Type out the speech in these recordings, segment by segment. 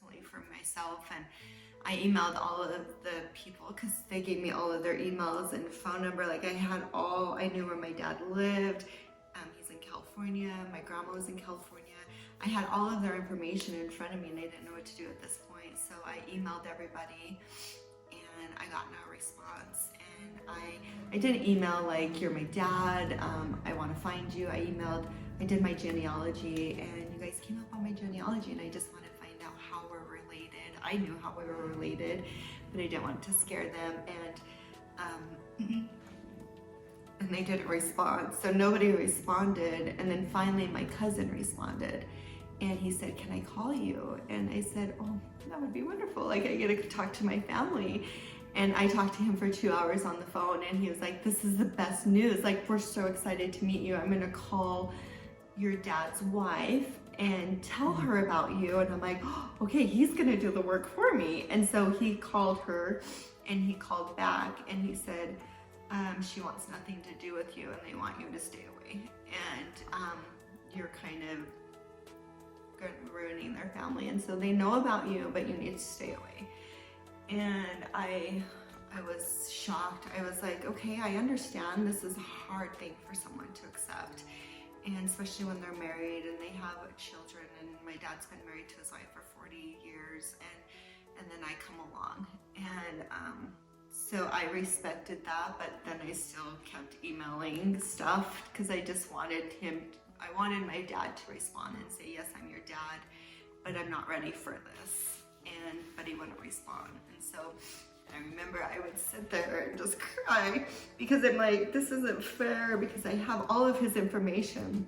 personally for myself, and I emailed all of the people because they gave me all of their emails and phone number. Like I knew where my dad lived. He's in California. My grandma was in California. I had all of their information in front of me and I didn't know what to do at this point. So I emailed everybody and I got no response. And I didn't email like, you're my dad, I want to find you. I did my genealogy and you guys came up on my genealogy and I just wanted to find out how we're related. I knew how we were related, but I didn't want to scare them. And they didn't respond. So nobody responded. And then finally my cousin responded and he said, can I call you? And I said, oh, that would be wonderful. Like I get to talk to my family. And I talked to him for 2 hours on the phone and he was like, this is the best news. Like, we're so excited to meet you. I'm gonna call your dad's wife and tell her about you. And I'm like, oh, okay, he's gonna do the work for me. And so he called her and he called back and he said, she wants nothing to do with you and they want you to stay away. And you're kind of ruining their family. And so they know about you, but you need to stay away. And I was shocked. I was like, okay, I understand this is a hard thing for someone to accept. And especially when they're married and they have children, and my dad's been married to his wife for 40 years and then I come along. And so I respected that, but then I still kept emailing stuff because I just wanted I wanted my dad to respond and say, yes, I'm your dad, but I'm not ready for this. But he wouldn't respond. And so I remember I would sit there and just cry because I'm like, this isn't fair because I have all of his information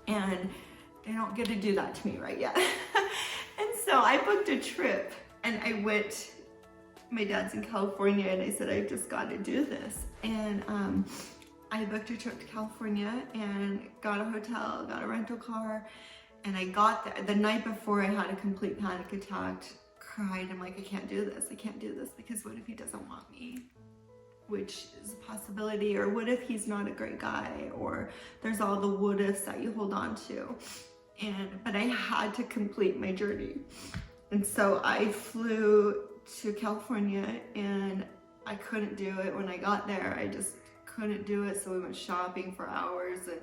and they don't get to do that to me right yet. And so I booked a trip and I went, my dad's in California and I said, I've just got to do this. And I booked a trip to California and got a hotel, got a rental car. And I got there the night before I had a complete panic attack, cried. I'm like, I can't do this. I can't do this because what if he doesn't want me? Which is a possibility. Or what if he's not a great guy? Or there's all the what ifs that you hold on to. But I had to complete my journey. And so I flew to California and I couldn't do it when I got there. I just couldn't do it. So we went shopping for hours and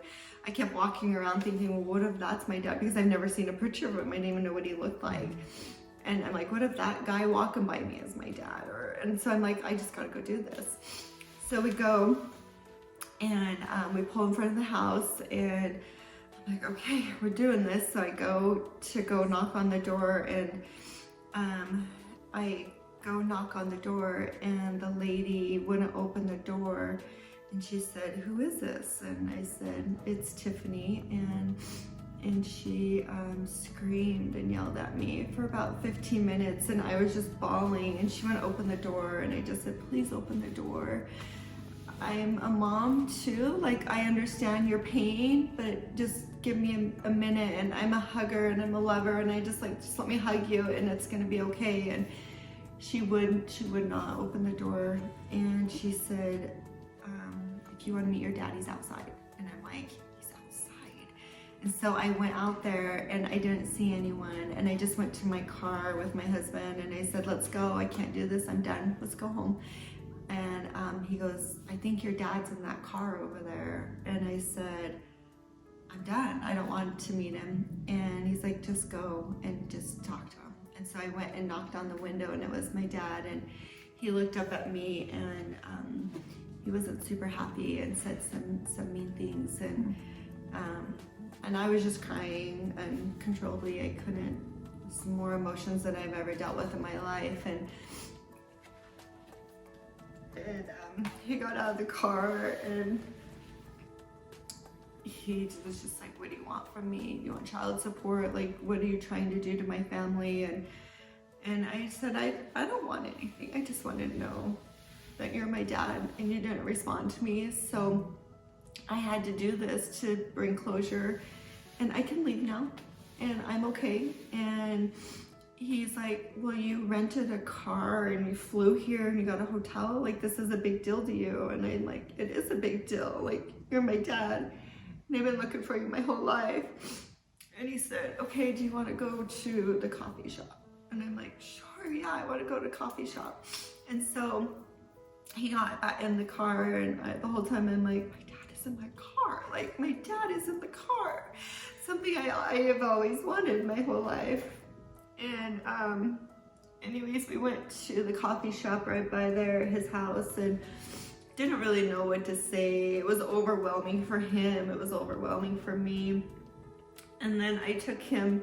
I kept walking around thinking, well, what if that's my dad? Because I've never seen a picture of him. I didn't even know what he looked like. And I'm like, what if that guy walking by me is my dad? And so I'm like, I just gotta go do this. So we go and we pull in front of the house and I'm like, okay, we're doing this. So I go knock on the door and I go knock on the door and the lady wouldn't open the door. And she said, who is this? And I said, it's Tiffany. And she screamed and yelled at me for about 15 minutes and I was just bawling and she wouldn't open the door and I just said, please open the door. I'm a mom too, like I understand your pain, but just give me a minute and I'm a hugger and I'm a lover and I just let me hug you and it's gonna be okay. And she would not open the door and she said, if you want to meet your dad, he's outside. And I'm like, he's outside. And so I went out there and I didn't see anyone. And I just went to my car with my husband and I said, let's go. I can't do this. I'm done. Let's go home. And he goes, I think your dad's in that car over there. And I said, I'm done. I don't want to meet him. And he's like, just go and just talk to him. And so I went and knocked on the window and it was my dad. And he looked up at me and he wasn't super happy and said some mean things. And I was just crying uncontrollably. I couldn't, some more emotions than I've ever dealt with in my life. And he got out of the car and he was just like, what do you want from me? You want child support? Like, what are you trying to do to my family? And I said, I don't want anything. I just wanted to know that you're my dad and you didn't respond to me. So I had to do this to bring closure and I can leave now and I'm okay. And he's like, well, you rented a car and you flew here and you got a hotel. Like, this is a big deal to you. And I'm like, it is a big deal. Like, you're my dad and I've been looking for you my whole life. And he said, okay, do you want to go to the coffee shop? And I'm like, sure, yeah, I want to go to a coffee shop. And so he got back in the car, and the whole time I'm like, my dad is in my car. Like, my dad is in the car. Something I have always wanted my whole life. And anyways, we went to the coffee shop right by there, his house, and didn't really know what to say. It was overwhelming for him. It was overwhelming for me. And then I took him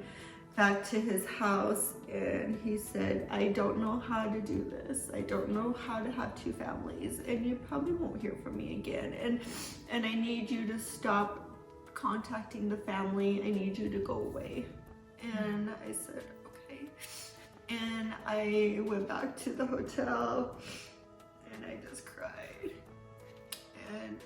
back to his house, and he said, I don't know how to do this. I don't know how to have two families, and you probably won't hear from me again. And I need you to stop contacting the family. I need you to go away. And I said, okay. And I went back to the hotel, and I just cried. And